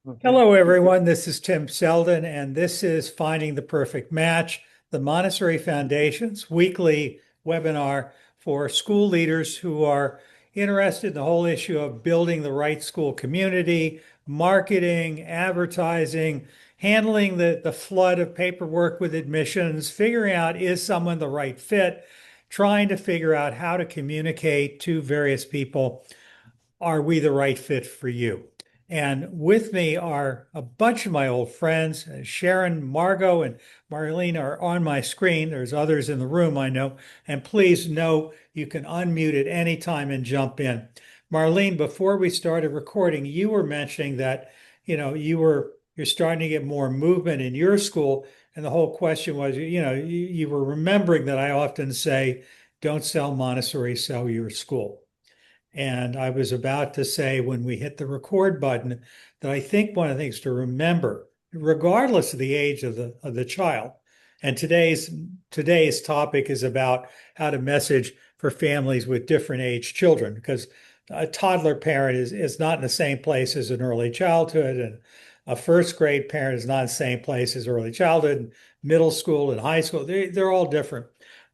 Okay. Hello, everyone. This is Tim Selden, and this is Finding the Perfect Match, the Montessori Foundation's weekly webinar for school leaders who are interested in the whole issue of building the right school community, marketing, advertising, handling the flood of paperwork with admissions, figuring out is someone the right fit, trying to figure out how to communicate to various people, are we the right fit for you? And with me are a bunch of my old friends. Sharon, Margot, and Marlene are on my screen. There's others in the room, I know. And please know you can unmute at any time and jump in. Marlene, before we started recording, you were mentioning that, you're starting to get more movement in your school. And the whole question was, you were remembering that I often say, don't sell Montessori, sell your school. And I was about to say when we hit the record button that I think one of the things to remember, regardless of the age of the child, and today's topic is about how to message for families with different age children, because a toddler parent is not in the same place as an early childhood, and a first grade parent is not in the same place as early childhood, and middle school and high school. They're all different.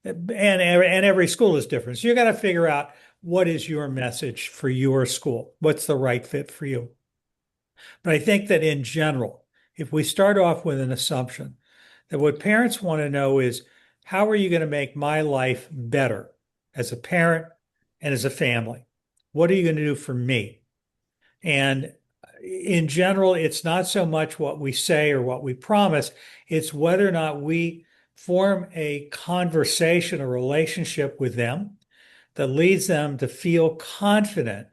And every school is different. So you got to figure out what is your message for your school? What's the right fit for you? But I think that in general, if we start off with an assumption that what parents want to know is how are you going to make my life better as a parent and as a family? What are you going to do for me? And in general, it's not so much what we say or what we promise, it's whether or not we form a conversation, a relationship with them that leads them to feel confident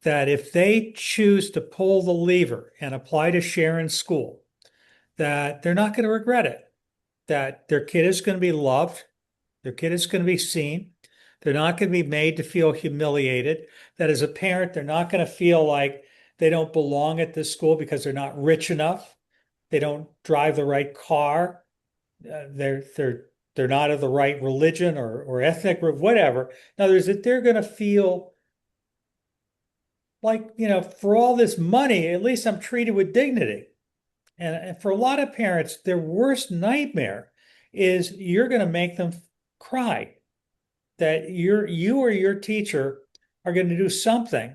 that if they choose to pull the lever and apply to share in school, that they're not going to regret it, that their kid is going to be loved, their kid is going to be seen, they're not going to be made to feel humiliated, that as a parent, they're not going to feel like they don't belong at this school because they're not rich enough, they don't drive the right car, they're not of the right religion or ethnic group, whatever. In other words, that they're going to feel like, for all this money, at least I'm treated with dignity. And for a lot of parents, their worst nightmare is you're going to make them cry, that you or your teacher are going to do something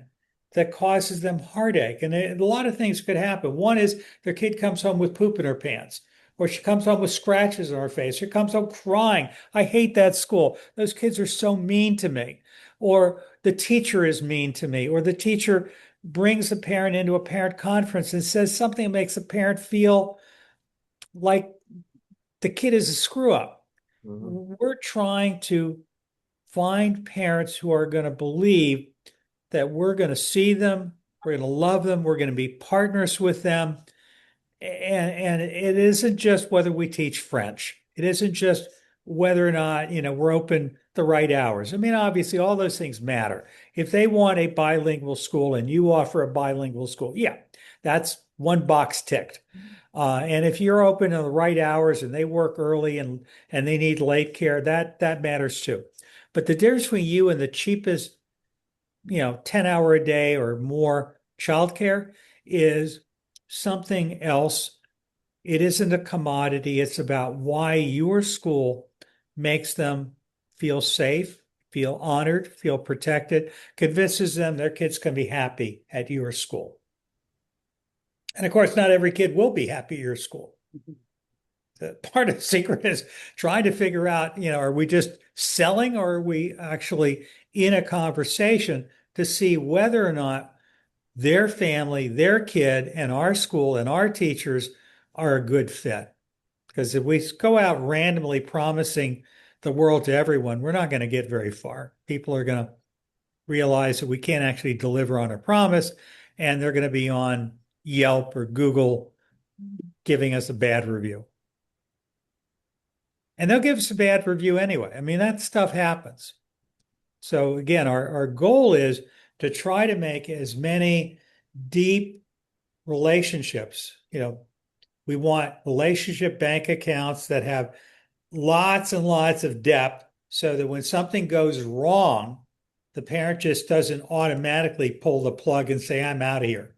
that causes them heartache. And a lot of things could happen. One is their kid comes home with poop in her pants, or she comes home with scratches on her face, or comes home crying. I hate that school. Those kids are so mean to me. Or the teacher is mean to me, or the teacher brings a parent into a parent conference and says something that makes a parent feel like the kid is a screw up. Mhm. We're trying to find parents who are going to believe that we're going to see them, we're going to love them, we're going to be partners with them. And it isn't just whether we teach French. It isn't just whether or not, we're open the right hours. I mean, obviously, all those things matter. If they want a bilingual school and you offer a bilingual school, yeah, that's one box ticked. And if you're open in the right hours and they work early and they need late care, that matters too. But the difference between you and the cheapest, 10-hour a day or more childcare is something else. It isn't a commodity. It's about why your school makes them feel safe, feel honored, feel protected, convinces them their kids can be happy at your school. And of course, not every kid will be happy at your school. Part of the secret is trying to figure out, are we just selling or are we actually in a conversation to see whether or not their family, their kid, and our school and our teachers are a good fit? Because if we go out randomly promising the world to everyone, we're not going to get very far. People are going to realize that we can't actually deliver on a promise, and they're going to be on Yelp or Google giving us a bad review. And they'll give us a bad review anyway. I mean, that stuff happens. So again, our goal is to try to make as many deep relationships. We want relationship bank accounts that have lots and lots of depth so that when something goes wrong, the parent just doesn't automatically pull the plug and say, I'm out of here.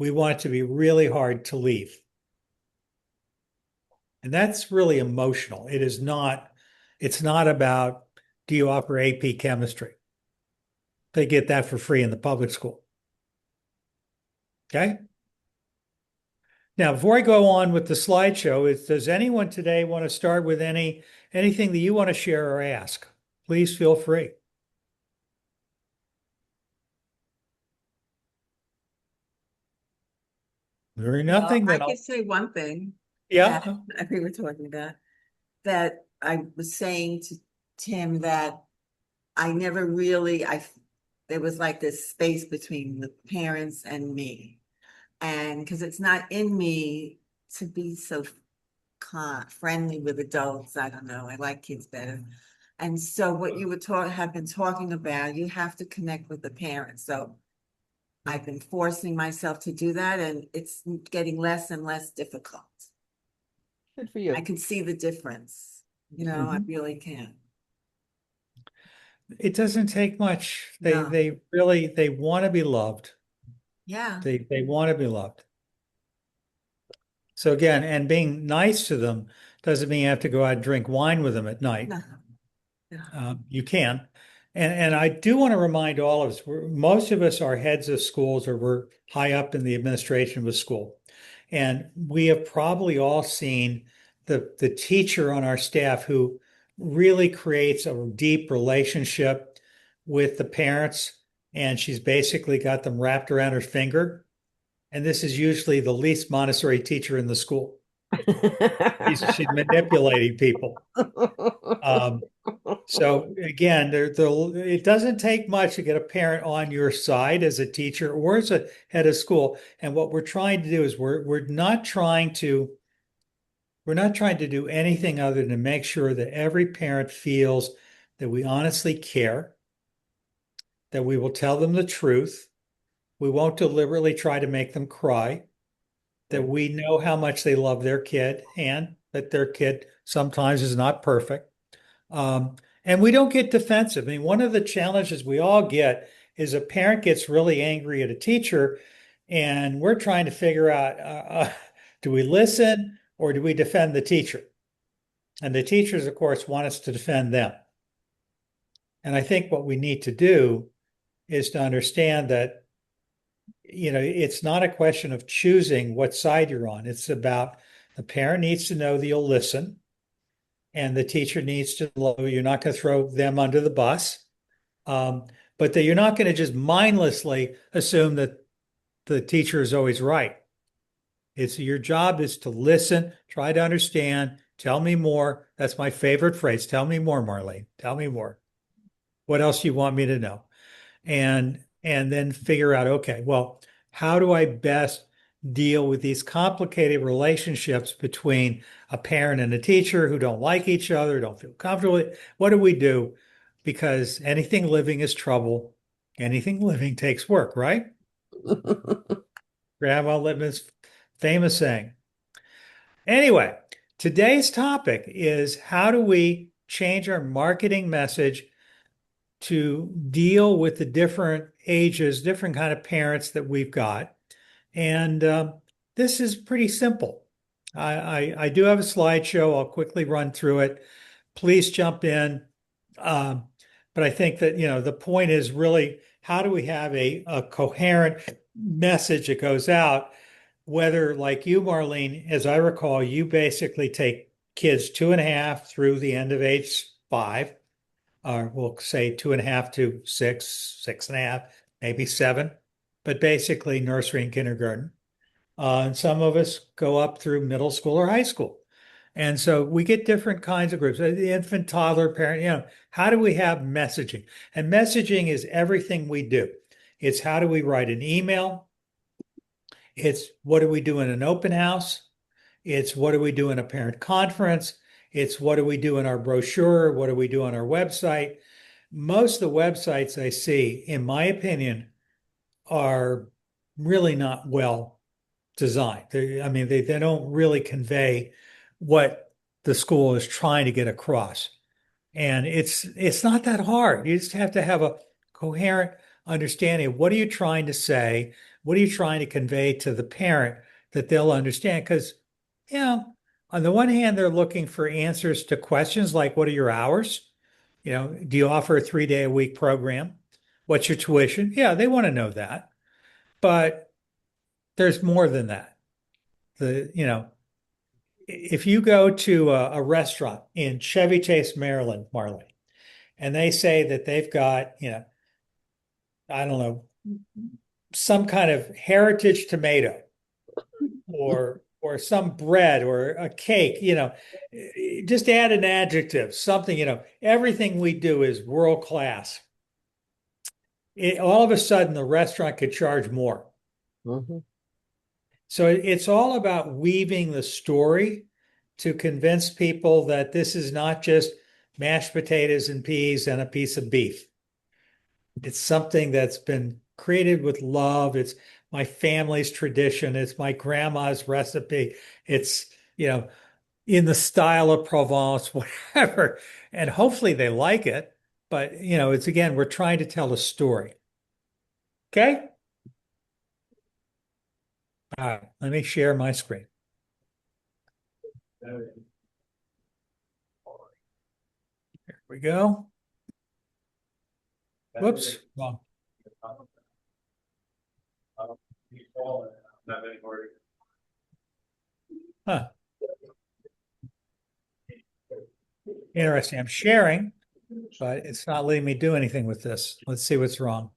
We want it to be really hard to leave. And that's really emotional. It's not about, do you offer AP chemistry? They get that for free in the public school. Okay. Now, before I go on with the slideshow, does anyone today want to start with anything that you want to share or ask? Please feel free. There Well, nothing I that could I'll, say one thing that yeah. I think we're talking about, that I was saying to Tim that I never really, there was like this space between the parents and me. And because it's not in me to be so friendly with adults, I don't know, I like kids better. And so what you have been talking about, you have to connect with the parents. So I've been forcing myself to do that, and it's getting less and less difficult. Good for I you. can see the difference. I Mhm. really can. It doesn't take much. No. They want to be loved. Yeah. They want to be loved. So again, and being nice to them doesn't mean you have to go out and drink wine with them at night. No. No. You can. And I do want to remind all of us, most of us are heads of schools or we're high up in the administration of a school. And we have probably all seen the teacher on our staff who really creates a deep relationship with the parents. And she's basically got them wrapped around her finger. And this is usually the least Montessori teacher in the school. She's manipulating people. Um, so again, it doesn't take much to get a parent on your side as a teacher or as a head of school. And what we're trying to do is we're not trying to do anything other than make sure that every parent feels that we honestly care, that we will tell them the truth. We won't deliberately try to make them cry, that we know how much they love their kid and that their kid sometimes is not perfect. Um, and we don't get defensive. I mean, one of the challenges we all get is a parent gets really angry at a teacher, and we're trying to figure out do we listen or do we defend the teacher? And the teachers, of course, want us to defend them. And I think what we need to do is to understand that, it's not a question of choosing what side you're on. It's about the parent needs to know that you'll listen and the teacher needs to know you're not going to throw them under the bus, but that you're not going to just mindlessly assume that the teacher is always right. It's your job is to listen, try to understand, tell me more. That's my favorite phrase. Tell me more, Marlene. Tell me more. What else do you want me to know? And then figure out, okay, well, how do I best deal with these complicated relationships between a parent and a teacher who don't like each other, don't feel comfortable? What do we do? Because anything living is trouble. Anything living takes work, right? Grandma Lippmann's famous saying. Anyway, today's topic is how do we change our marketing message to deal with the different ages, different kind of parents that we've got. And this is pretty simple. I do have a slideshow. I'll quickly run through it. Please jump in. Um, but I think that, the point is really how do we have a coherent message that goes out, whether like you, Marlene, as I recall, you basically take kids 2.5 through the end of age 5, or we'll say 2.5 to 6, 6.5, maybe 7, but basically nursery and kindergarten. And some of us go up through middle school or high school. And so we get different kinds of groups, the infant, toddler, parent, how do we have messaging? And messaging is everything we do. It's how do we write an email? It's what do we do in an open house? It's what do we do in a parent conference? It's what do we do in our brochure? What do we do on our website? Most of the websites I see, in my opinion, are really not well designed. They don't really convey what the school is trying to get across. And it's not that hard. You just have to have a coherent understanding of what are you trying to say? What are you trying to convey to the parent that they'll understand? Because, you know, on the one hand, they're looking for answers to questions like, what are your hours? Do you offer a 3 day a week program? What's your tuition? Yeah, they want to know that. But there's more than that. If you go to a restaurant in Chevy Chase, Maryland, Marley, and they say that they've got, I don't know, some kind of heritage tomato or some bread or a cake, just add an adjective, something, everything we do is world class. All of a sudden, the restaurant could charge more. Mm-hmm. So it's all about weaving the story to convince people that this is not just mashed potatoes and peas and a piece of beef. It's something that's been created with love. It's my family's tradition. It's my grandma's recipe. It's, in the style of Provence, whatever. And hopefully they like it. But, it's again, we're trying to tell a story. Okay. All right. Let me share my screen. Here we go. Whoops. Wrong. Huh. Interesting. I'm sharing, but it's not letting me do anything with this. Let's see what's wrong.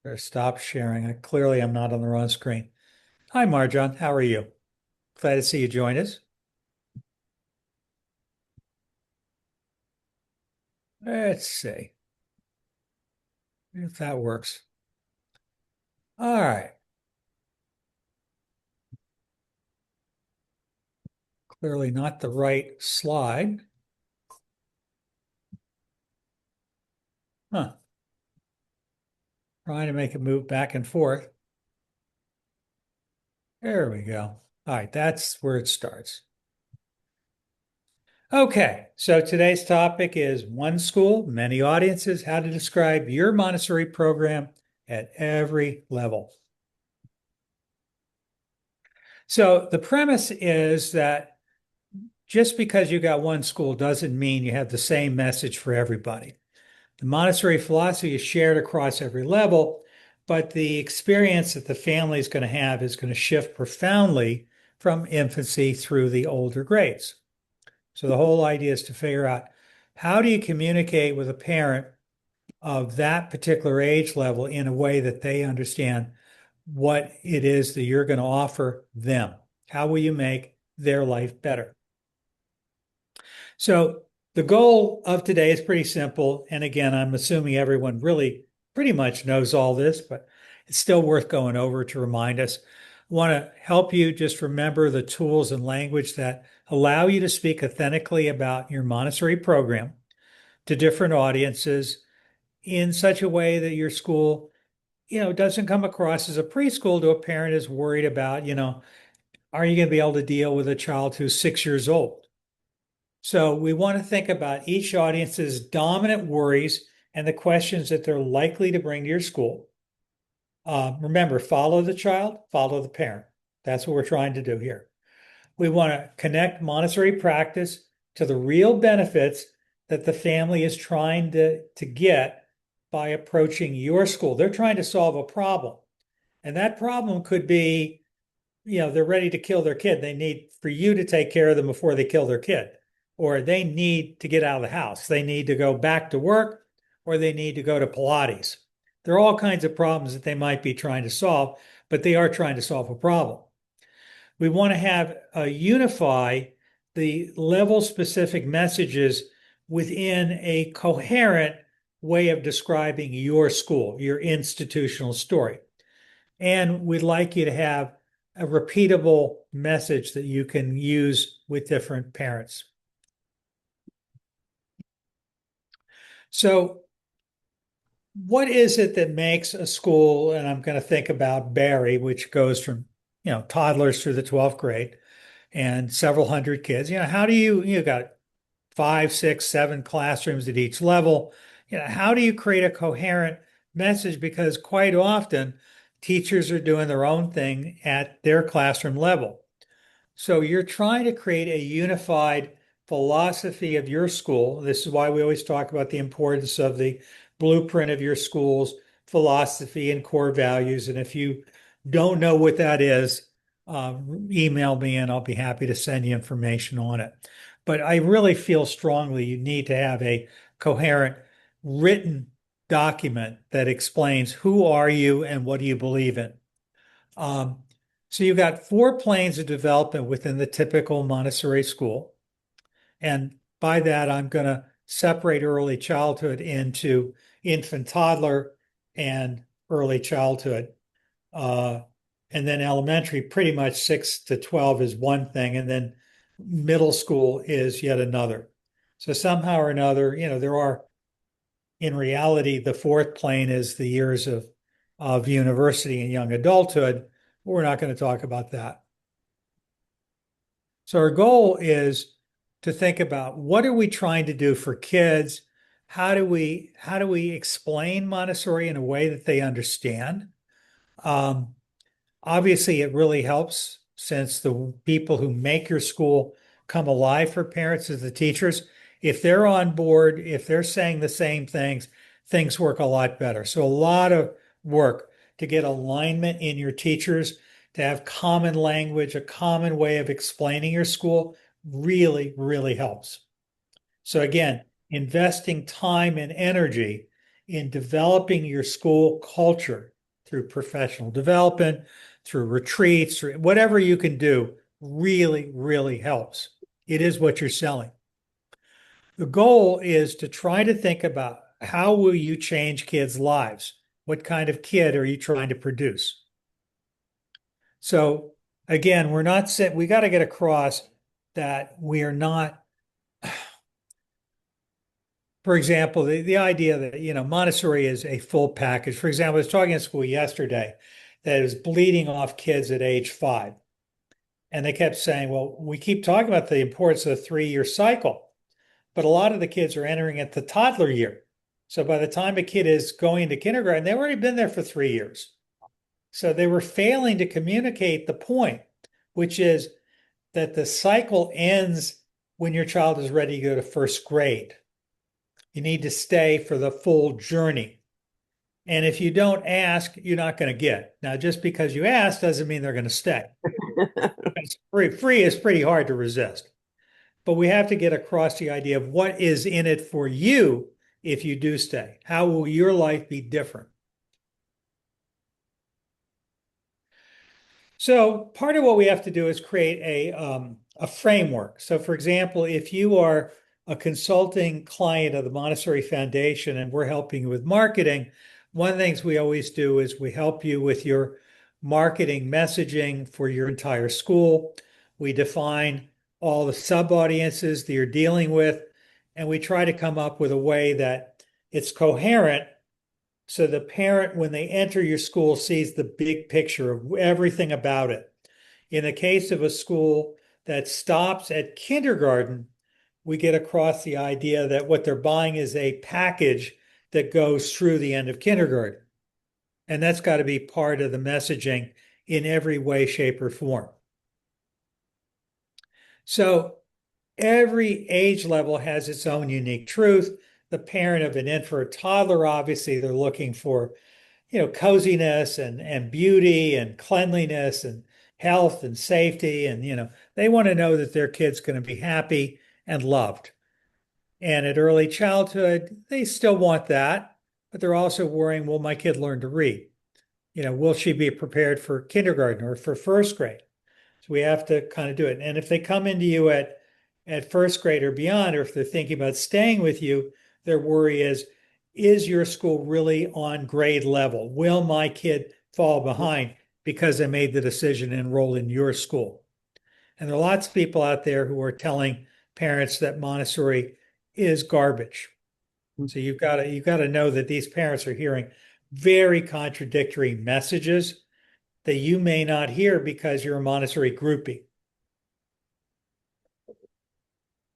Better stop sharing. Clearly, I'm not on the wrong screen. Hi, Marjon. How are you? Glad to see you join us. Let's see if that works. All right. Clearly not the right slide. Huh. Trying to make it move back and forth. There we go. All right, that's where it starts. Okay, so today's topic is one school, many audiences, how to describe your Montessori program at every level. So the premise is that just because you got one school doesn't mean you have the same message for everybody. The Montessori philosophy is shared across every level, but the experience that the family is going to have is going to shift profoundly from infancy through the older grades. So the whole idea is to figure out, how do you communicate with a parent of that particular age level in a way that they understand what it is that you're going to offer them? How will you make their life better? So the goal of today is pretty simple. And again, I'm assuming everyone really pretty much knows all this, but it's still worth going over to remind us. I want to help you just remember the tools and language that allow you to speak authentically about your Montessori program to different audiences in such a way that your school, doesn't come across as a preschool to a parent who's worried about, are you going to be able to deal with a child who's 6 years old? So we want to think about each audience's dominant worries and the questions that they're likely to bring to your school. Remember, follow the child, follow the parent. That's what we're trying to do here. We want to connect Montessori practice to the real benefits that the family is trying to get by approaching your school. They're trying to solve a problem. And that problem could be, they're ready to kill their kid. They need for you to take care of them before they kill their kid. Or they need to get out of the house. They need to go back to work, or they need to go to Pilates. There are all kinds of problems that they might be trying to solve, but they are trying to solve a problem. We want to have unify the level specific messages within a coherent way of describing your school, your institutional story. And we'd like you to have a repeatable message that you can use with different parents. So what is it that makes a school, and I'm going to think about Barry, which goes from, toddlers through the 12th grade and several hundred kids. How do you got 5, 6, 7 classrooms at each level. How do you create a coherent message? Because quite often Teachers are doing their own thing at their classroom level. So you're trying to create a unified philosophy of your school. This is why we always talk about the importance of the blueprint of your school's philosophy and core values. And if you don't know what that is, email me and I'll be happy to send you information on it. But I really feel strongly you need to have a coherent written document that explains who are you and what do you believe in. Um, so you've got four planes of development within the typical Montessori school. And by that, I'm going to separate early childhood into infant, toddler, and early childhood. Uh, and then elementary, pretty much 6 to 12 is one thing. And then middle school is yet another. So somehow or another, there are, in reality, the fourth plane is the years of university and young adulthood. We're not going to talk about that. So our goal is to think about what are we trying to do for kids? How do we explain Montessori in a way that they understand? Um, Obviously, it really helps since the people who make your school come alive for parents as the teachers. If they're on board, if they're saying the same things work a lot better. So a lot of work to get alignment in your teachers, to have common language, a common way of explaining your school really, really helps. So again, investing time and energy in developing your school culture through professional development, through retreats, through whatever you can do really, really helps. It is what you're selling. The goal is to try to think about how will you change kids' lives? What kind of kid are you trying to produce? So again, we got to get across that we are not, for example, the idea that, Montessori is a full package. For example, I was talking in school yesterday that is bleeding off kids at age 5. And they kept saying, well, we keep talking about the importance of the 3-year cycle, but a lot of the kids are entering at the toddler year. So by the time a kid is going into kindergarten, they've already been there for 3 years. So they were failing to communicate the point, which is that the cycle ends when your child is ready to go to first grade. You need to stay for the full journey. And if you don't ask, you're not going to get. Now, just because you ask doesn't mean they're going to stay. It's free is pretty hard to resist. But we have to get across the idea of what is in it for you if you do stay. How will your life be different? So part of what we have to do is create a framework. So for example, if you are a consulting client of the Montessori Foundation and we're helping you with marketing, one of the things we always do is we help you with your marketing messaging for your entire school. We define all the sub-audiences that you're dealing with, and we try to come up with a way that it's coherent so the parent, when they enter your school, sees the big picture of everything about it. In the case of a school that stops at kindergarten, we get across the idea that what they're buying is a package that goes through the end of kindergarten. And that's got to be part of the messaging in every way, shape, or form. So every age level has its own unique truth. The parent of an infant or toddler, obviously, they're looking for coziness and beauty and cleanliness and health and safety. And, they want to know that their kid's going to be happy and loved. And at early childhood, they still want that, but they're also worrying, will my kid learn to read? Will she be prepared for kindergarten or for first grade? So we have to kind of do it. And if they come into you at first grade or beyond, or if they're thinking about staying with you, their worry is your school really on grade level? Will my kid fall behind because I made the decision to enroll in your school? And there are lots of people out there who are telling parents that Montessori is garbage. So you've got to know that these parents are hearing very contradictory messages that you may not hear because you're a Montessori groupie.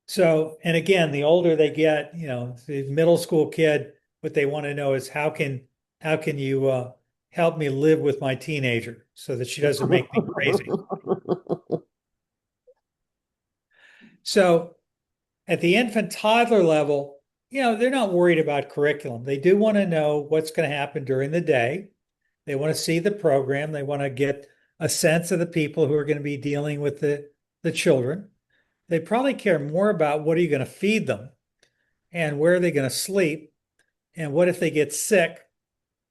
So, and again, the older they get, the middle school kid, what they want to know is how can you help me live with my teenager so that she doesn't make me crazy. So at the infant toddler level, they're not worried about curriculum. They do want to know what's going to happen during the day. They want to see the program. They want to get a sense of the people who are going to be dealing with the children. They probably care more about what are you going to feed them and where are they going to sleep and what if they get sick,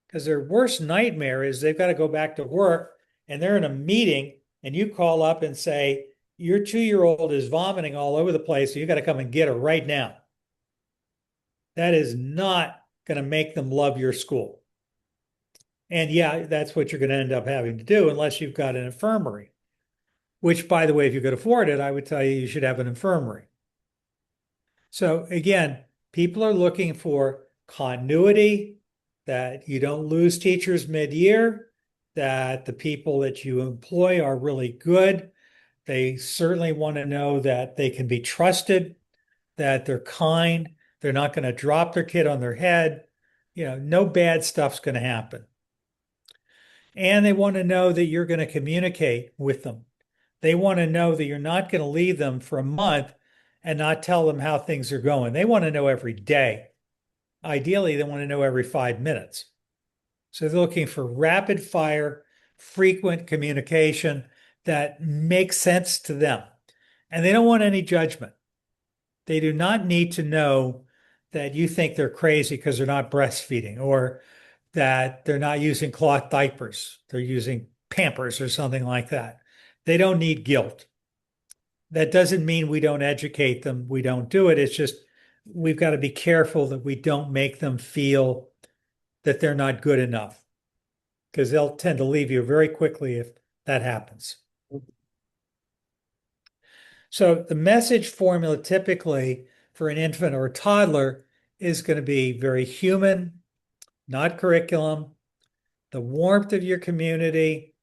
because their worst nightmare is they've got to go back to work and they're in a meeting and you call up and say, your 2-year-old is vomiting all over the place, so you got to come and get her right now. That is not going to make them love your school. And yeah, that's what you're going to end up having to do unless you've got an infirmary, which, by the way, if you could afford it, I would tell you should have an infirmary. So again, people are looking for continuity, that you don't lose teachers mid-year, that the people that you employ are really good. They certainly want to know that they can be trusted, that they're kind, they're not going to drop their kid on their head. No bad stuff's going to happen. And they want to know that you're going to communicate with them. They want to know that you're not going to leave them for a month and not tell them how things are going. They want to know every day. Ideally, they want to know every 5 minutes. So they're looking for rapid fire, frequent communication that makes sense to them. And they don't want any judgment. They do not need to know that you think they're crazy because they're not breastfeeding, or that they're not using cloth diapers. They're using Pampers or something like that. They don't need guilt. That doesn't mean we don't educate them. We don't do it. It's just we've got to be careful that we don't make them feel that they're not good enough, because they'll tend to leave you very quickly if that happens. So the message formula typically for an infant or a toddler is going to be very human, not curriculum, the warmth of your community.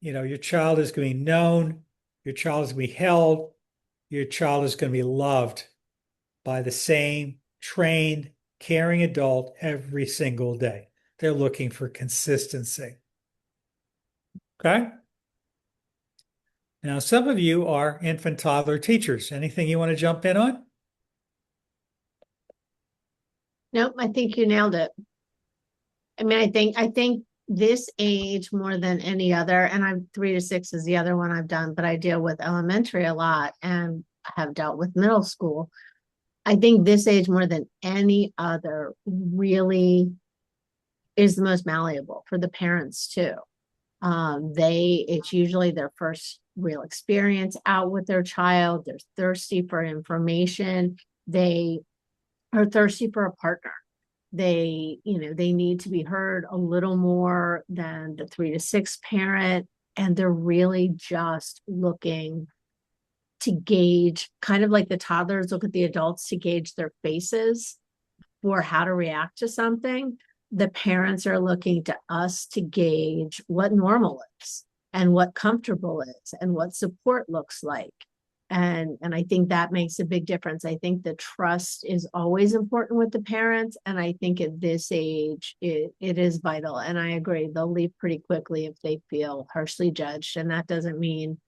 Your child is going to be known, your child is going to be held, your child is going to be loved by the same trained, caring adult every single day. They're looking for consistency. Okay? Now, some of you are infant toddler teachers. Anything you want to jump in on? Nope, I think you nailed it. I mean, I think this age more than any other, and I'm 3 to 6 is the other one I've done, but I deal with elementary a lot and have dealt with middle school. I think this age more than any other really is the most malleable for the parents too. It's usually their first real experience out with their child. They're thirsty for information. They are thirsty for a partner. They need to be heard a little more than the 3 to 6 parent. And they're really just looking to gauge, kind of like the toddlers look at the adults to gauge their faces for how to react to something. The parents are looking to us to gauge what normal is and what comfortable is and what support looks like. And I think that makes a big difference. I think the trust is always important with the parents. And I think at this age, it is vital. And I agree, they'll leave pretty quickly if they feel harshly judged. And that doesn't mean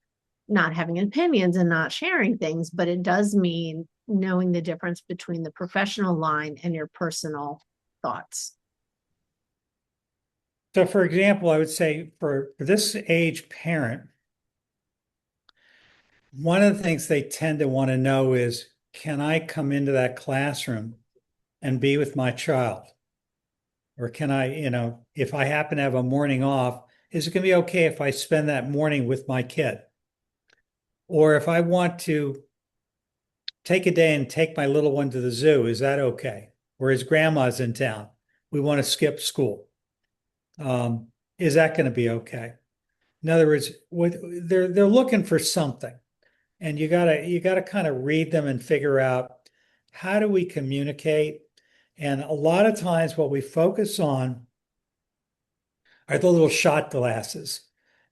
not having opinions and not sharing things, but it does mean knowing the difference between the professional line and your personal thoughts. So, for example, I would say for this age parent, one of the things they tend to want to know is, can I come into that classroom and be with my child? Or can I, if I happen to have a morning off, is it going to be okay if I spend that morning with my kid? Or if I want to take a day and take my little one to the zoo, is that okay? Or his grandma's in town, we want to skip school. Is that going to be okay? In other words, they're looking for something, and you gotta kind of read them and figure out, how do we communicate? And a lot of times, what we focus on are the little shot glasses,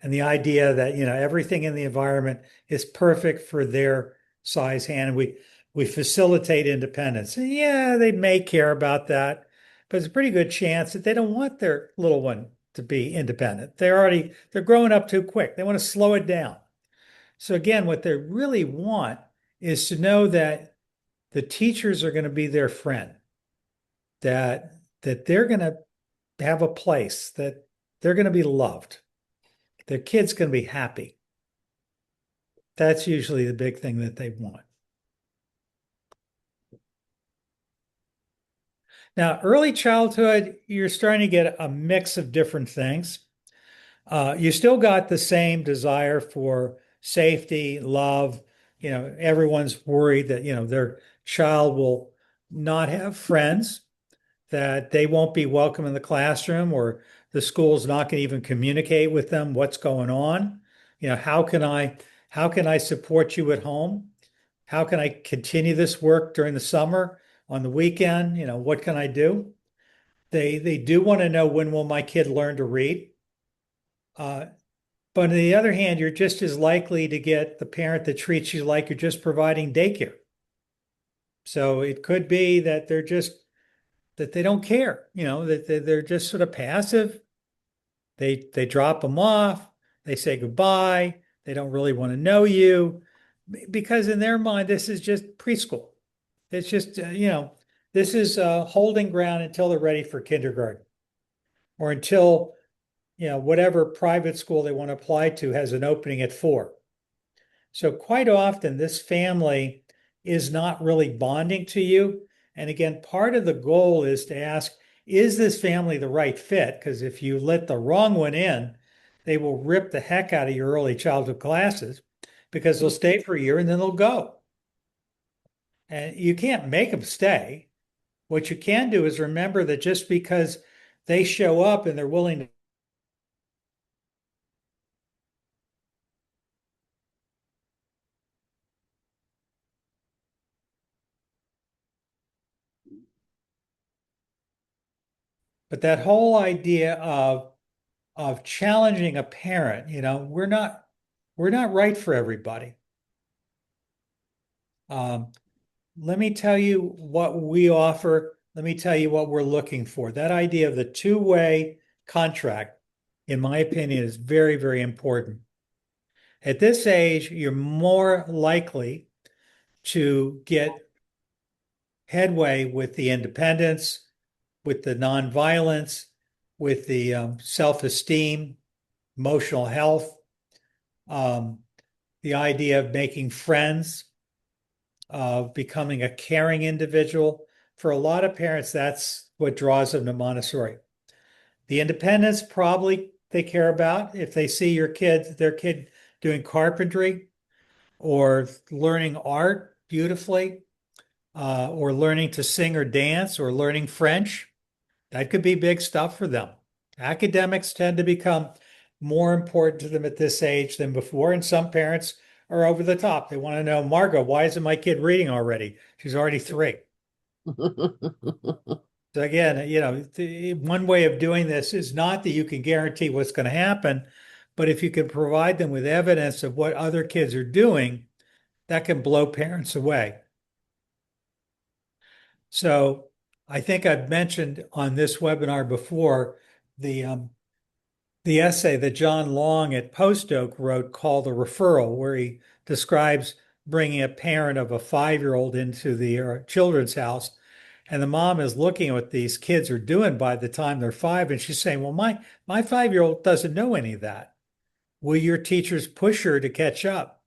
and the idea that everything in the environment is perfect for their size hand. We facilitate independence. And yeah, they may care about that, but it's a pretty good chance that they don't want their little one to be independent. They're growing up too quick. They want to slow it down. So again, what they really want is to know that the teachers are going to be their friend, that they're going to have a place, that they're going to be loved. Their kid's going to be happy. That's usually the big thing that they want. Now, early childhood, you're starting to get a mix of different things. You still got the same desire for safety, love. Everyone's worried that, their child will not have friends, that they won't be welcome in the classroom, or the school's not going to even communicate with them what's going on. How can I support you at home? How can I continue this work during the summer, on the weekend? What can I do? They do want to know, when will my kid learn to read? But on the other hand, you're just as likely to get the parent that treats you like you're just providing daycare. So it could be that that they don't care, that they're just sort of passive. They drop them off, they say goodbye, they don't really want to know you, because in their mind, this is just preschool. It's just, this is holding ground until they're ready for kindergarten, or until, whatever private school they want to apply to has an opening at 4. So quite often, this family is not really bonding to you. And again, part of the goal is to ask, is this family the right fit? Because if you let the wrong one in, they will rip the heck out of your early childhood classes, because they'll stay for a year and then they'll go. And you can't make them stay. What you can do is remember that just because they show up and they're willing to but that whole idea of challenging a parent, we're not right for everybody. Let me tell you what we offer. Let me tell you what we're looking for. That idea of the two-way contract, in my opinion, is very, very important. At this age, you're more likely to get headway with the independence, with the nonviolence, with the self-esteem, emotional health, the idea of making friends, of becoming a caring individual. For a lot of parents, that's what draws them to Montessori. The independence, probably they care about. If they see their kid doing carpentry, or learning art beautifully, or learning to sing or dance, or learning French, that could be big stuff for them. Academics tend to become more important to them at this age than before, and some parents are over the top. They want to know, Margot, why isn't my kid reading already? She's already 3. So again, one way of doing this is not that you can guarantee what's going to happen, but if you can provide them with evidence of what other kids are doing, that can blow parents away. So I think I've mentioned on this webinar before the essay that John Long at Post Oak wrote, called The Referral, where he describes bringing a parent of a 5-year-old into the children's house. And the mom is looking at what these kids are doing by the time they're 5. And she's saying, well, my 5-year-old doesn't know any of that. Will your teachers push her to catch up?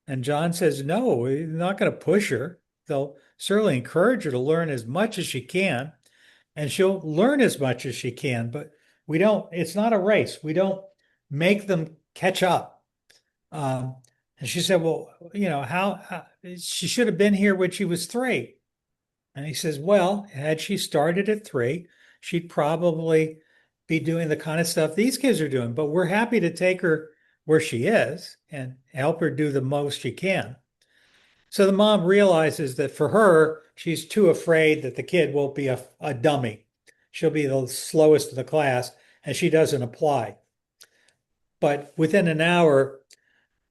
And John says, no, we're not going to push her. They'll certainly encourage her to learn as much as she can, and she'll learn as much as she can, but it's not a race. We don't make them catch up. And she said, well, how she should have been here when she was 3. And he says, well, had she started at 3, she'd probably be doing the kind of stuff these kids are doing, but we're happy to take her where she is and help her do the most she can. So the mom realizes that for her, she's too afraid that the kid won't be a dummy. She'll be the slowest of the class, and she doesn't apply. But within an hour,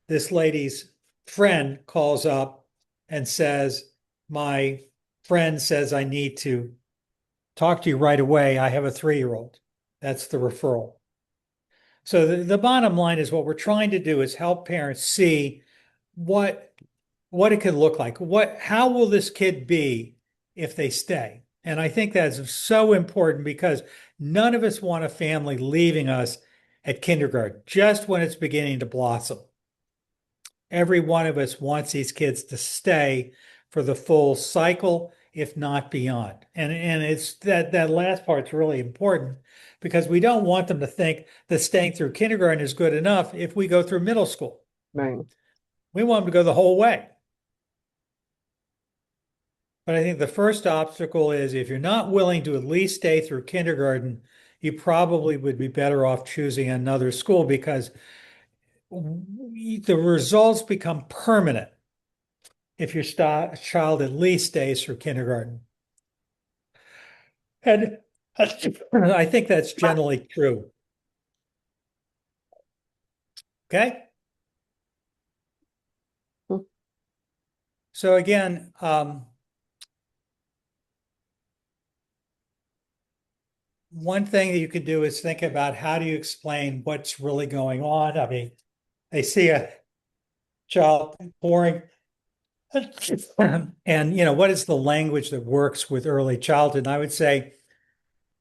this lady's friend calls up and says, my friend says I need to talk to you right away. I have a 3-year-old. That's the referral. So the bottom line is what we're trying to do is help parents see what it could look like. How will this kid be if they stay? And I think that's so important because none of us want a family leaving us at kindergarten, just when it's beginning to blossom. Every one of us wants these kids to stay for the full cycle, if not beyond. And it's that last part's really important because we don't want them to think that staying through kindergarten is good enough if we go through middle school. Right. We want them to go the whole way. But I think the first obstacle is if you're not willing to at least stay through kindergarten, you probably would be better off choosing another school because the results become permanent if your child at least stays through kindergarten. And I think that's generally true. Okay. So again, one thing that you could do is think about how do you explain what's really going on. I mean, they see a child pouring and what is the language that works with early childhood? And I would say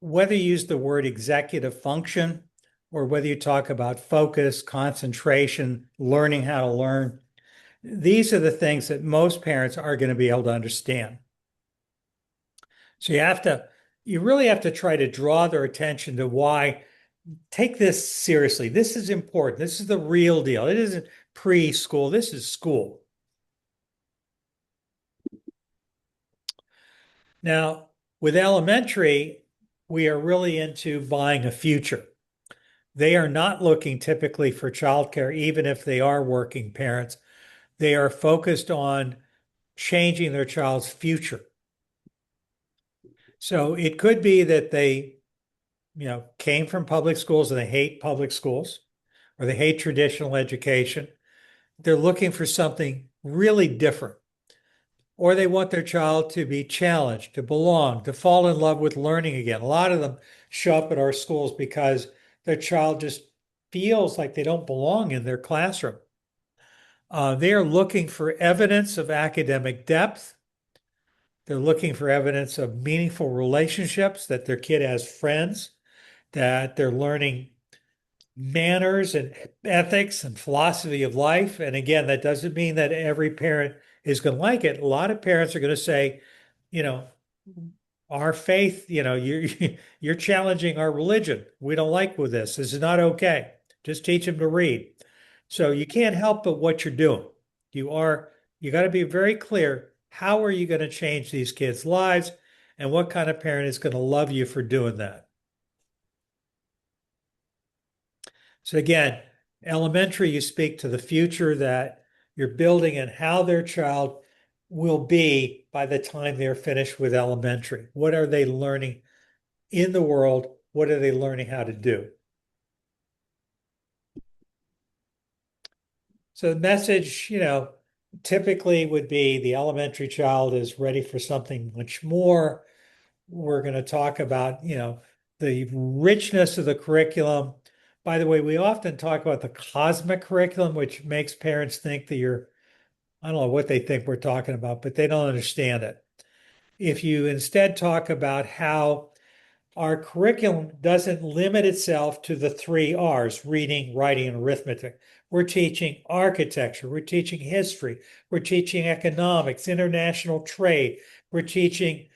whether you use the word executive function or whether you talk about focus, concentration, learning how to learn, these are the things that most parents are going to be able to understand. So you really have to try to draw their attention to why. Take this seriously. This is important. This is the real deal. It isn't preschool. This is school. Now, with elementary, we are really into buying a future. They are not looking typically for childcare, even if they are working parents. They are focused on changing their child's future. So it could be that they, came from public schools and they hate public schools, or they hate traditional education. They're looking for something really different. Or they want their child to be challenged, to belong, to fall in love with learning again. A lot of them show up at our schools because their child just feels like they don't belong in their classroom. They are looking for evidence of academic depth. They're looking for evidence of meaningful relationships, that their kid has friends, that they're learning manners and ethics and philosophy of life. And again, that doesn't mean that every parent is going to like it. A lot of parents are going to say, our faith, you're challenging our religion. We don't like with this. This is not okay. Just teach them to read. So you can't help but what you're doing. You got to be very clear. How are you going to change these kids' lives? And what kind of parent is going to love you for doing that? So again, elementary, you speak to the future that you're building and how their child will be by the time they're finished with elementary. What are they learning in the world? What are they learning how to do? So the message, typically would be the elementary child is ready for something much more. We're going to talk about, the richness of the curriculum. By the way, we often talk about the cosmic curriculum, which makes parents think that I don't know what they think we're talking about, but they don't understand it. If you instead talk about how our curriculum doesn't limit itself to the 3 R's, reading, writing, and arithmetic. We're teaching architecture, we're teaching history, we're teaching economics, international trade, we're teaching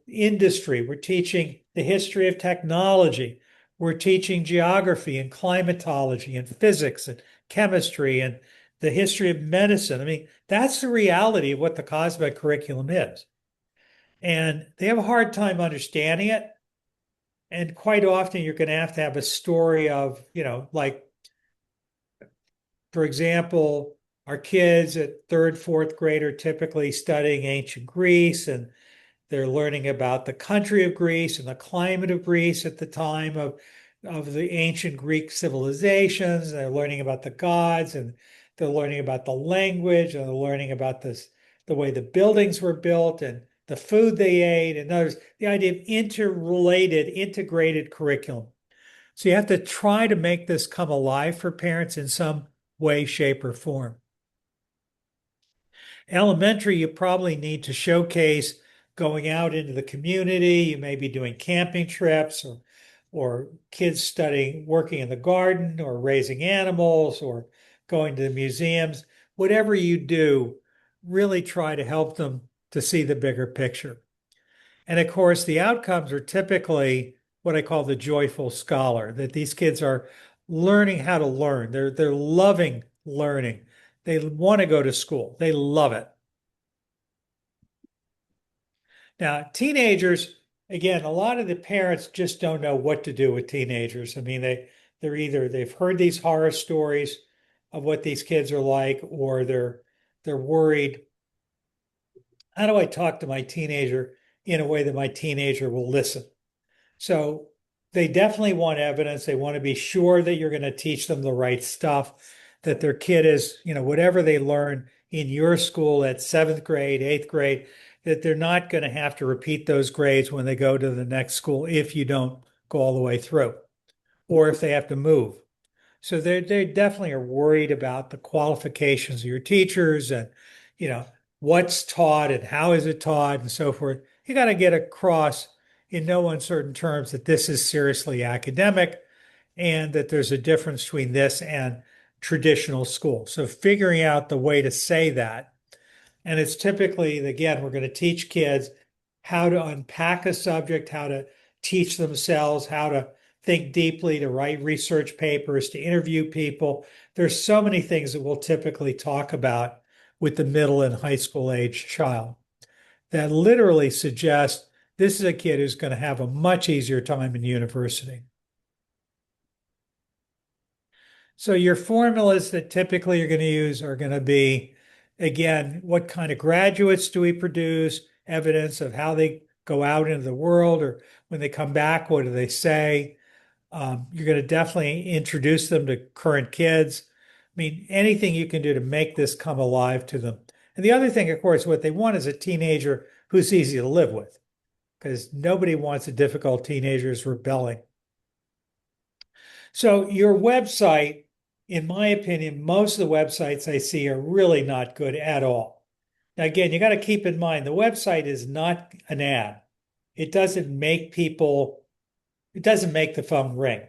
industry, we're teaching the history of technology, we're teaching geography and climatology and physics and chemistry and the history of medicine. I mean, that's the reality of what the cosmic curriculum is. And they have a hard time understanding it. And quite often you're going to have a story of, like, for example, our kids at third, fourth grade are typically studying ancient Greece, and they're learning about the country of Greece and the climate of Greece at the time of the ancient Greek civilizations. They're learning about the gods, and they're learning about the language, and they're learning about the way the buildings were built and the food they ate. And others, the idea of interrelated, integrated curriculum. So you have to try to make this come alive for parents in some way, shape, or form. Elementary, you probably need to showcase going out into the community. You may be doing camping trips or kids studying, working in the garden or raising animals or going to the museums. Whatever you do, really try to help them to see the bigger picture. And of course, the outcomes are typically what I call the joyful scholar, that these kids are learning how to learn. They're loving learning. They want to go to school. They love it. Now, teenagers, again, a lot of the parents just don't know what to do with teenagers. I mean, they've heard these horror stories of what these kids are like, or they're worried. How do I talk to my teenager in a way that my teenager will listen? So they definitely want evidence. They want to be sure that you're going to teach them the right stuff, that their kid is, whatever they learn in your school at 7th grade, 8th grade, that they're not going to have to repeat those grades when they go to the next school if you don't go all the way through, or if they have to move. So they definitely are worried about the qualifications of your teachers and, what's taught and how is it taught and so forth. You got to get across in no uncertain terms that this is seriously academic and that there's a difference between this and traditional school. So figuring out the way to say that. And it's typically, again, we're going to teach kids how to unpack a subject, how to teach themselves, how to think deeply, to write research papers, to interview people. There's so many things that we'll typically talk about with the middle and high school age child that literally suggest this is a kid who's going to have a much easier time in university. So your formulas that typically you're going to use are going to be, again, what kind of graduates do we produce, evidence of how they go out into the world, or when they come back, what do they say? You're going to definitely introduce them to current kids. I mean, anything you can do to make this come alive to them. And the other thing, of course, what they want is a teenager who's easy to live with, because nobody wants a difficult teenager who's rebelling. So your website, in my opinion, most of the websites I see are really not good at all. Now, again, you got to keep in mind the website is not an ad. It doesn't make the phone ring.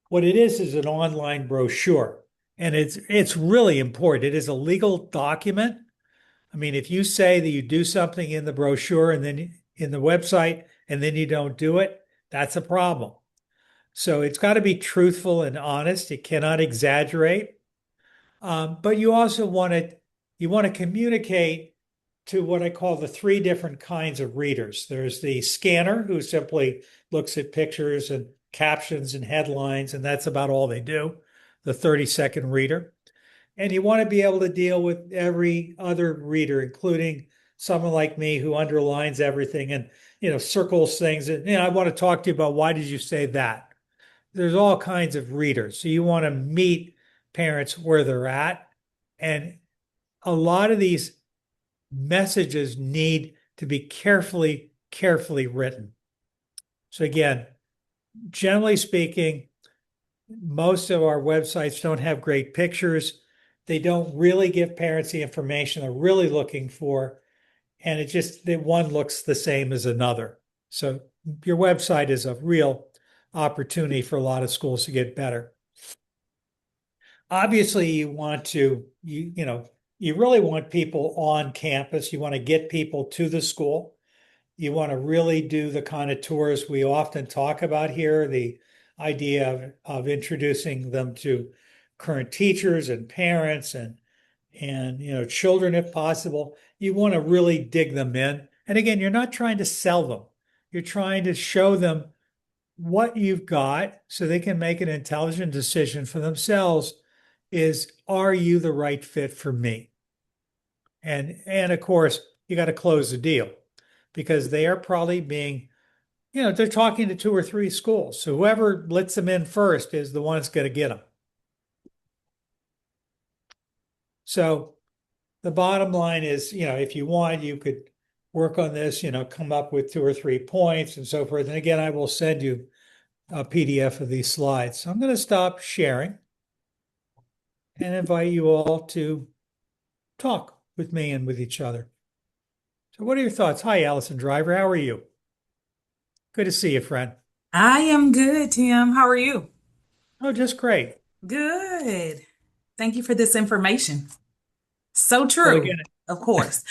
What it is an online brochure. And it's really important. It is a legal document. I mean, if you say that you do something in the brochure and then in the website and then you don't do it, that's a problem. So it's got to be truthful and honest. It cannot exaggerate. But you also want to communicate to what I call the 3 different kinds of readers. There's the scanner, who simply looks at pictures and captions and headlines, and that's about all they do, the 30-second reader. And you want to be able to deal with every other reader, including someone like me who underlines everything and circles things. And I want to talk to you about, why did you say that? There's all kinds of readers. So you want to meet parents where they're at. And a lot of these messages need to be carefully written. So again, generally speaking, most of our websites don't have great pictures. They don't really give parents the information they're really looking for. And one looks the same as another. So your website is a real opportunity for a lot of schools to get better. Obviously, you really want people on campus. You want to get people to the school. You want to really do the kind of tours we often talk about here, the idea of introducing them to current teachers and parents and children if possible. You want to really dig them in. And again, you're not trying to sell them. You're trying to show them what you've got so they can make an intelligent decision for themselves. Are you the right fit for me? And of course, you got to close the deal, because they are probably they're talking to 2 or 3 schools. So whoever lets them in first is the one that's going to get them. So the bottom line is, if you want, you could work on this, come up with 2 or 3 points and so forth. And again, I will send you a PDF of these slides. So I'm going to stop sharing and invite you all to talk with me and with each other. So what are your thoughts? Hi, Allison Driver. How are you? Good to see you, friend. I am good, Tim. How are you? Oh, just great. Good. Thank you for this information. So Well, true, again, of course.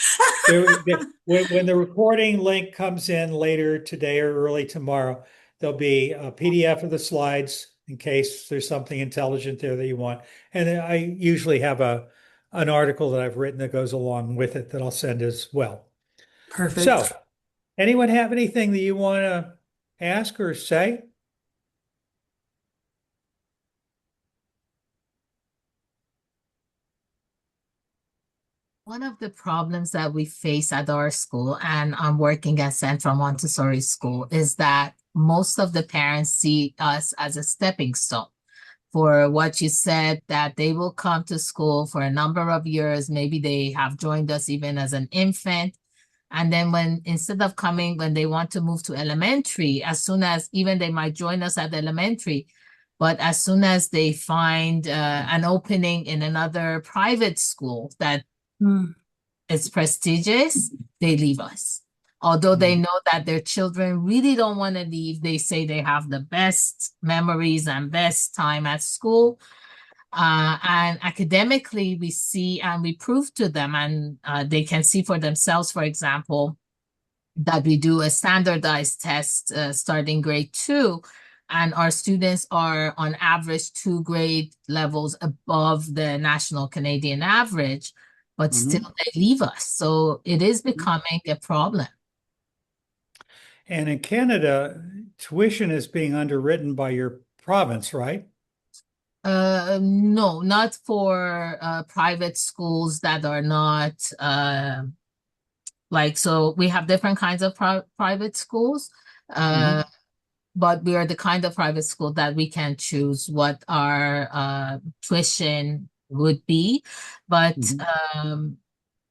when the recording link comes in later today or early tomorrow, there'll be a PDF of the slides in case there's something intelligent there that you want. And I usually have an article that I've written that goes along with it that I'll send as well. So, Perfect. anyone have anything that you want to ask or say? One of the problems that we face at our school, and I'm working at Central Montessori School, is that most of the parents see us as a stepping stone for what you said, that they will come to school for a number of years. Maybe they have joined us even as an infant. And then when instead of coming, when they want to move to elementary, as soon as even they might join us at elementary, but as soon as they find an opening in another private school that Mm. is prestigious, they leave us. Although they know that their children really don't want to leave, they say they have the best memories and best time at school. And academically, we see and we prove to them, and they can see for themselves, for example, that we do a standardized test starting grade 2, and our students are on average 2 grade levels above the national Canadian average, but still they leave us. So it is becoming a problem. And in Canada, tuition is being underwritten by your province, right? No, not for private schools that are not like, so we have different kinds of private schools. But we are the kind of private school that we can choose what our tuition would be. But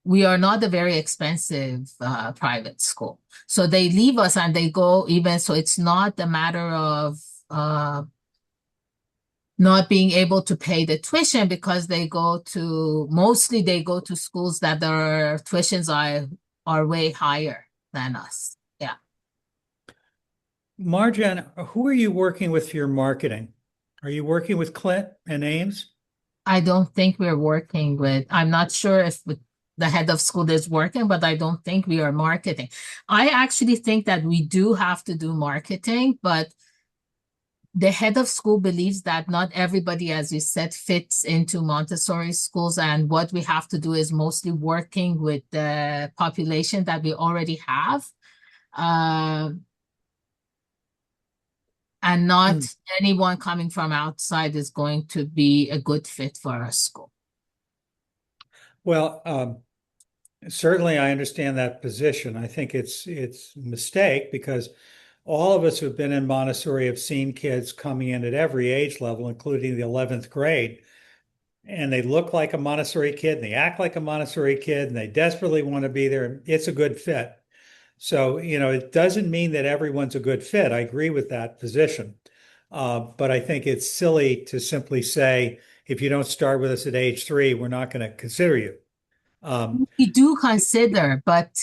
we are not a very expensive private school. So they leave us and they go even, so it's not a matter of not being able to pay the tuition, because mostly they go to schools that their tuitions are way higher than us. Yeah. Marjan, who are you working with for your marketing? Are you working with Clint and Ames? I don't think we're working with, I'm not sure if the head of school is working, but I don't think we are marketing. I actually think that we do have to do marketing, but the head of school believes that not everybody, as you said, fits into Montessori schools. And what we have to do is mostly working with the population that we already have. And not anyone coming from outside is going to be a good fit for our school. Well, certainly I understand that position. I think it's a mistake because all of us who've been in Montessori have seen kids coming in at every age level, including the 11th grade. And they look like a Montessori kid and they act like a Montessori kid and they desperately want to be there. It's a good fit. So, it doesn't mean that everyone's a good fit. I agree with that position. But I think it's silly to simply say, if you don't start with us at age 3, we're not going to consider you. We do consider, but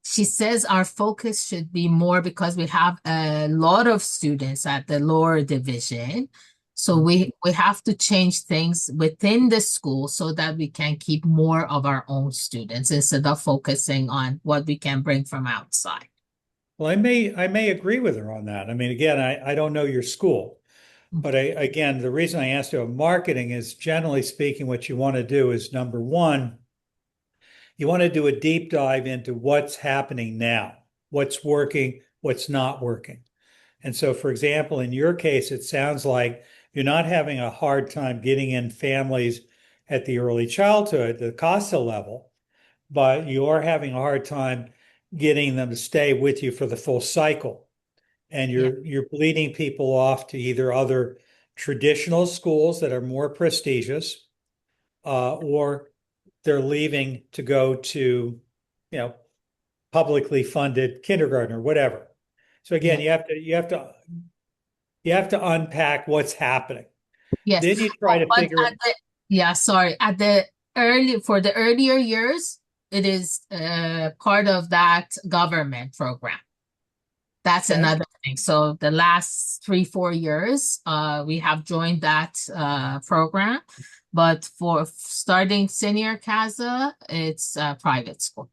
she says our focus should be more, because we have a lot of students at the lower division. So we have to change things within the school so that we can keep more of our own students instead of focusing on what we can bring from outside. Well, I may agree with her on that. I mean, again, I don't know your school, but again, the reason I asked you about marketing is, generally speaking, what you want to do is, number one, you want to do a deep dive into what's happening now, what's working, what's not working. And so, for example, in your case, it sounds like you're not having a hard time getting in families at the early childhood, the CASA level, but you're having a hard time getting them to stay with you for the full cycle. And you're bleeding people off to either other traditional schools that are more prestigious, or they're leaving to go to, publicly funded kindergarten or whatever. So again, you have to You have to unpack what's happening. Yes. Then you try to But figure at the, yeah, sorry. At the for the earlier years, it is part of that government program. That's Okay. another thing. So the last 3, 4 years, we have joined that program. But for starting senior CASA, it's a private school.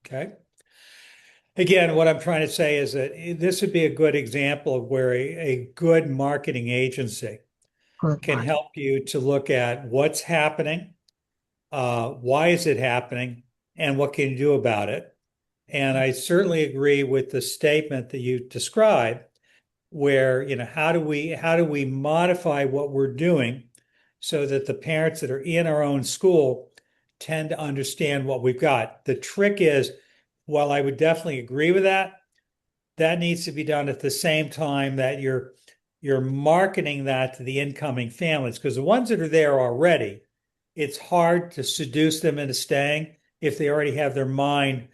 Okay. Again, what I'm trying to say is that this would be a good example of where a good marketing agency Good can one. help you to look at what's happening, why is it happening, and what can you do about it. And I certainly agree with the statement that you described, where, how do we modify what we're doing so that the parents that are in our own school tend to understand what we've got. The trick is, while I would definitely agree with that, that needs to be done at the same time that you're marketing that to the incoming families, because the ones that are there already, it's hard to seduce them into staying if they already have their mind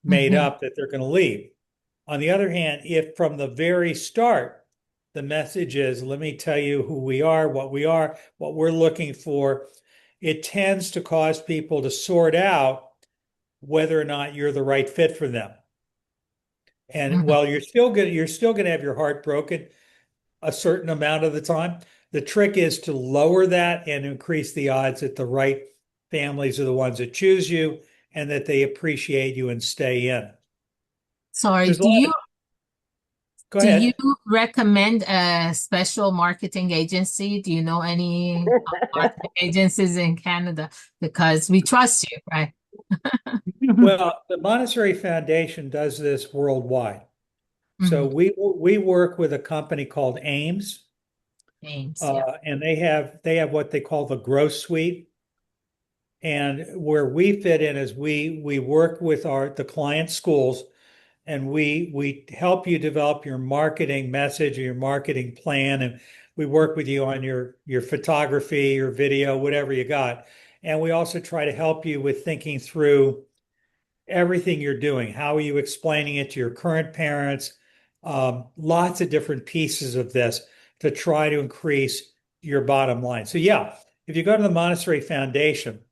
made Mhm. up that they're going to leave. On the other hand, if from the very start the message is, let me tell you who we are, what we're looking for, it tends to cause people to sort out whether or not you're the right fit for them. And Mhm. while you're still gonna have your heart broken a certain amount of the time, the trick is to lower that and increase the odds that the right families are the ones that choose you and that they appreciate you and stay in. Sorry, There's a lot of, go do you ahead. recommend a special marketing agency? Do you know any marketing agencies in Canada? Because we trust you, right? Well, the Montessori Foundation does this worldwide. So Mhm. we work with a company called Ames, Names, yeah. and they have what they call the growth suite. And where we fit in is we work with the client schools, and we help you develop your marketing message or your marketing plan, and we work with you on your photography, your video, whatever you got. And we also try to help you with thinking through everything you're doing. How are you explaining it to your current parents? Lots of different pieces of this to try to increase your bottom line. So yeah, if you go to the Montessori Foundation,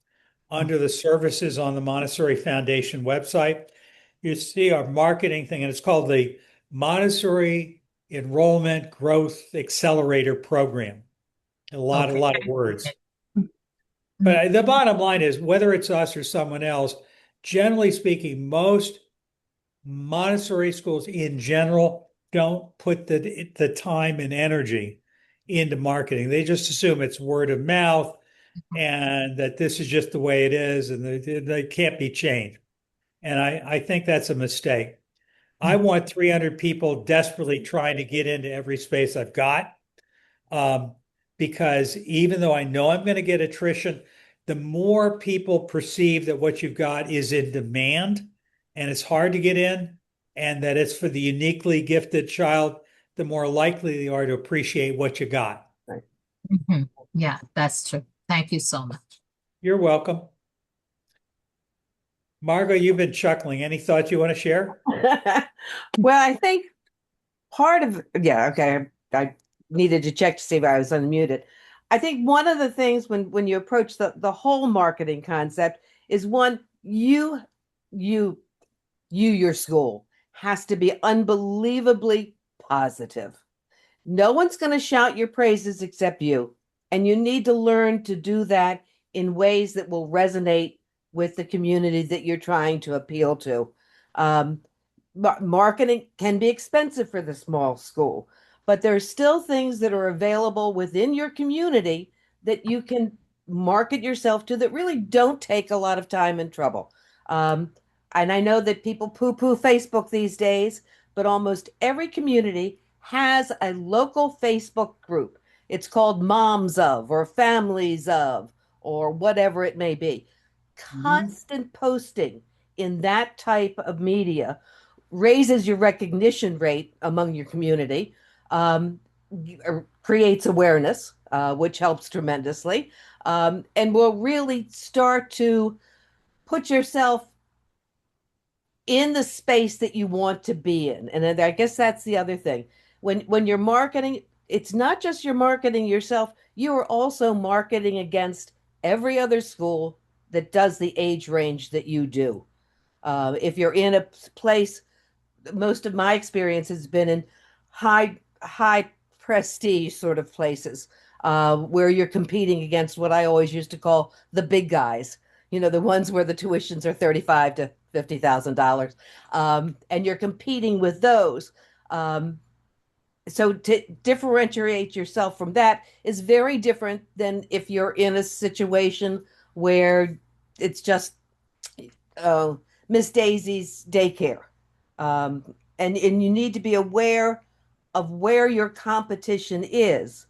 under the services on the Montessori Foundation website, you see our marketing thing, and it's called the Montessori Enrollment Growth Accelerator Program. A Okay. lot of words. Mhm. But the bottom line is, whether it's us or someone else, generally speaking, most Montessori schools in general don't put the time and energy into marketing. They just assume it's word of mouth and that this is just the way it is and they can't be changed. And I think that's a mistake. I want 300 people desperately trying to get into every space I've got. Um, because even though I know I'm going to get attrition, the more people perceive that what you've got is in demand and it's hard to get in, and that it's for the uniquely gifted child, the more likely they are to appreciate what you got. Mhm. Yeah, that's true. Thank you so much. You're welcome. Margot, you've been chuckling. Any thoughts you want to share? Well, I think part of, yeah, okay, I needed to check to see if I was unmuted. I think one of the things when you approach the whole marketing concept is one, you your school has to be unbelievably positive. No one's going to shout your praises except you. And you need to learn to do that in ways that will resonate with the community that you're trying to appeal to. Um, Marketing can be expensive for the small school, but there's still things that are available within your community that you can market yourself to that really don't take a lot of time and trouble. Um, and I know that people poo-poo Facebook these days, but almost every community has a local Facebook group. It's called Moms of or Families of or whatever it may be. Mhm. Constant posting in that type of media raises your recognition rate among your community, um, creates awareness, which helps tremendously, and will really start to put yourself in the space that you want to be in. And I guess that's the other thing. when you're marketing, it's not just you're marketing yourself, you are also marketing against every other school that does the age range that you do. If you're in a place, most of my experience has been in high prestige sort of places, where you're competing against what I always used to call the big guys. You know, the ones where the tuitions are 35 to $50,000, and you're competing with those. Um, so to differentiate yourself from that is very different than if you're in a situation where it's just uh, Miss Daisy's daycare. And you need to be aware of where your competition is.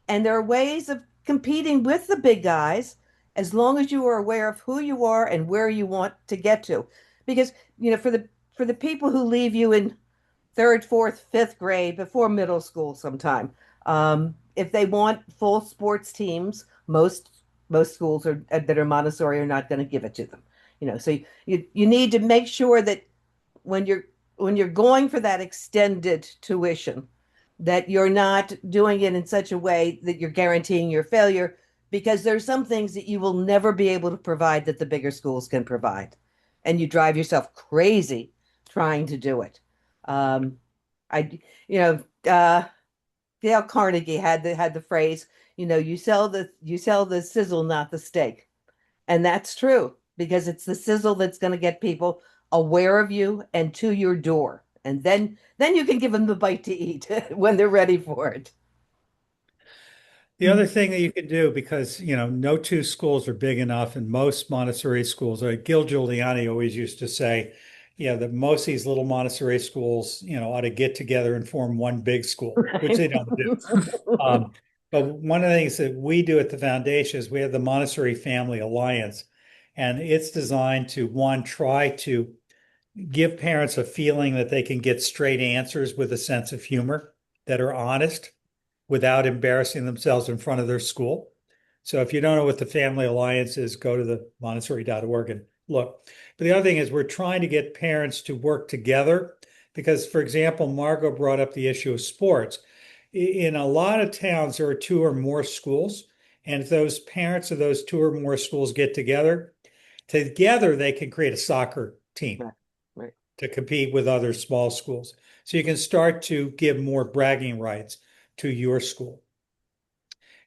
And there are ways of competing with the big guys as long as you are aware of who you are and where you want to get to. Because, you know, for the people who leave you in third, fourth, fifth grade before middle school sometime, if they want full sports teams, most schools are that are Montessori are not going to give it to them. You know, so you need to make sure that when you're going for that extended tuition, that you're not doing it in such a way that you're guaranteeing your failure, because there's some things that you will never be able to provide that the bigger schools can provide, and you drive yourself crazy trying to do it. Um, I, you know, Dale Carnegie had the phrase, you know, you sell the sizzle, not the steak. And that's true because it's the sizzle that's going to get people aware of you and to your door. And then you can give them the bite to eat when they're ready for it. The other thing that you can do, because no two schools are big enough, and most Montessori schools, Gil Giuliani always used to say, that most of these little Montessori schools, ought to get together and form one big school, which they don't do. But one of the things that we do at the foundation is we have the Montessori Family Alliance, and it's designed to, one, try to give parents a feeling that they can get straight answers with a sense of humor that are honest without embarrassing themselves in front of their school. So if you don't know what the Family Alliance is, go to the Montessori.org and look. But the other thing is we're trying to get parents to work together because, for example, Margot brought up the issue of sports. In a lot of towns, there are two or more schools. And if those parents of those two or more schools get together they can create a soccer team Right. to compete with other small schools. So you can start to give more bragging rights to your school.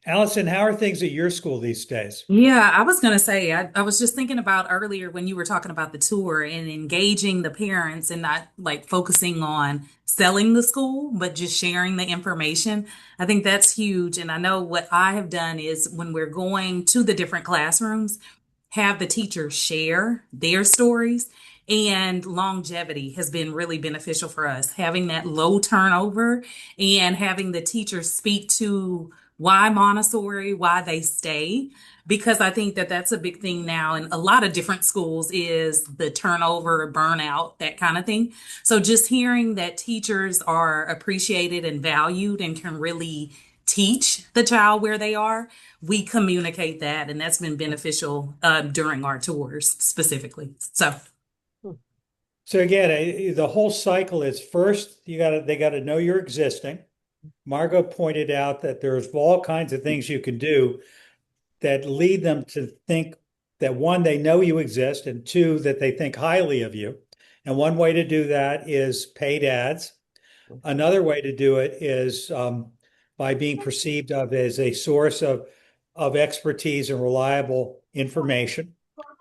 Allison, how are things at your school these days? Yeah, I was going to say, I was just thinking about earlier when you were talking about the tour and engaging the parents and not like focusing on selling the school, but just sharing the information. I think that's huge. And I know what I have done is when we're going to the different classrooms, have the teachers share their stories. And longevity has been really beneficial for us, having that low turnover and having the teachers speak to why Montessori, why they stay, because I think that that's a big thing now in a lot of different schools is the turnover, burnout, that kind of thing. So just hearing that teachers are appreciated and valued and can really teach the child where they are, we communicate that, and that's been beneficial during our tours specifically. So again, the whole cycle is first they got to know you're existing. Margot pointed out that there's all kinds of things you can do that lead them to think that one, they know you exist, and two, that they think highly of you. And one way to do that is paid ads. Another way to do it is by being perceived of as a source of expertise and reliable information.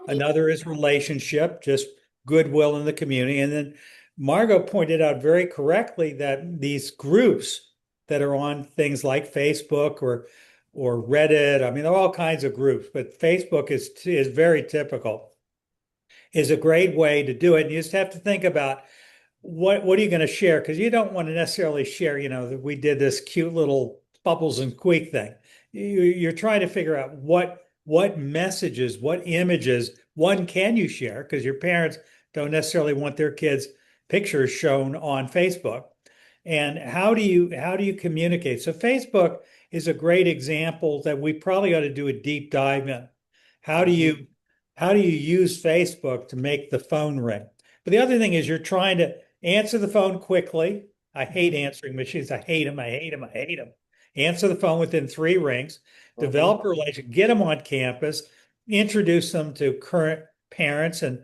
Another is relationship, just goodwill in the community. And then Margot pointed out very correctly that these groups that are on things like Facebook or Reddit, I mean, there are all kinds of groups, but Facebook is very typical, is a great way to do it. And you just have to think about what are you going to share? Because you don't want to necessarily share, that we did this cute little bubbles and squeak thing. You're trying to figure out what messages, what images, one, can you share? Because your parents don't necessarily want their kids' pictures shown on Facebook. And how do you communicate? So Facebook is a great example that we probably ought to do a deep dive in. How do you use Facebook to make the phone ring? But the other thing is you're trying to answer the phone quickly. I hate answering machines. I hate them. I hate them. I hate them. Answer the phone within 3 rings, develop a relationship, get them on campus, introduce them to current parents and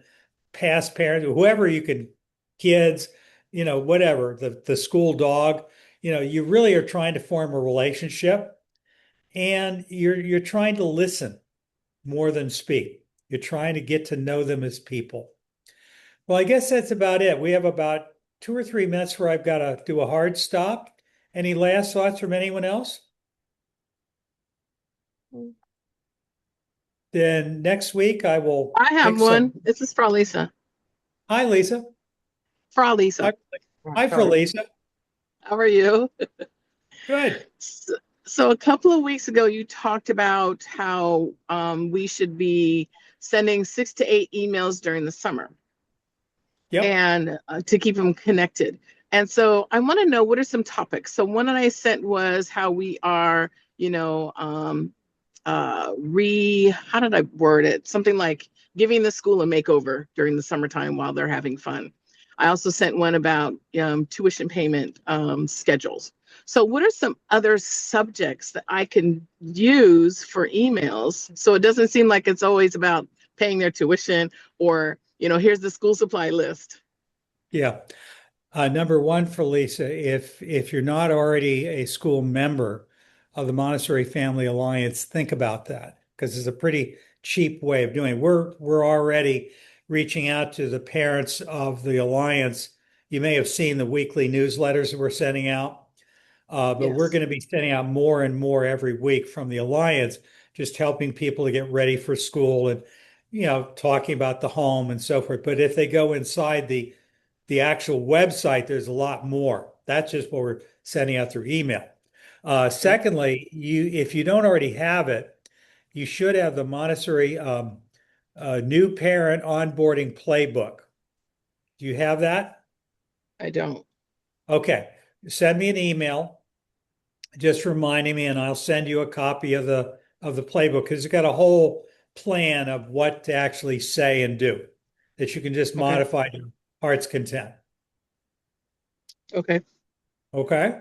past parents, whoever you can, kids, whatever, the school dog. You really are trying to form a relationship, and you're trying to listen more than speak. You're trying to get to know them as people. Well, I guess that's about it. We have about 2 or 3 minutes where I've got to do a hard stop. Any last thoughts from anyone else? Then next week I will I have pick one. some. This is Frau Lisa. Hi, Lisa. Frau Lisa. Hi, hi for Lisa. How are you? Good. So a couple of weeks ago, you talked about how we should be sending 6 to 8 emails during the summer Yep. and to keep them connected. And so I want to know, what are some topics? So one that I sent was how we are, how did I word it? Something like giving the school a makeover during the summertime while they're having fun. I also sent one about tuition payment schedules. So what are some other subjects that I can use for emails so it doesn't seem like it's always about paying their tuition or, here's the school supply list? Yeah. Number one for Lisa, if you're not already a school member of the Montessori Family Alliance, think about that, because it's a pretty cheap way of doing it. We're already reaching out to the parents of the Alliance. You may have seen the weekly newsletters that we're sending out, but we're Yes. going to be sending out more and more every week from the Alliance, just helping people to get ready for school and talking about the home and so forth. But if they go inside the actual website, there's a lot more. That's just what we're sending out through email. Secondly, if you don't already have it, you should have the Montessori new parent onboarding playbook. Do you have that? I don't. Okay. Send me an email just reminding me, and I'll send you a copy of the playbook, because it's got a whole plan of what to actually say and do that you can just modify to your heart's content. Okay. Okay.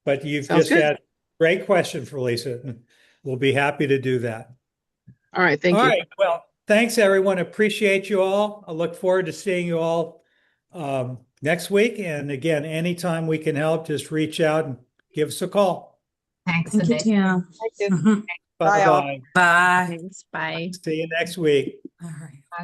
But you've Sounds just good. had a great question for Lisa. We'll be happy to do that. All right. Thank All you. right. Well, thanks, everyone. Appreciate you all. I look forward to seeing you all next week. And again, anytime we can help, just reach out and give us a call. Thanks, Thank you, Annette. Tim. Thank you. Bye, all. Bye-bye. Bye. Thanks. Bye. See you next week. All right.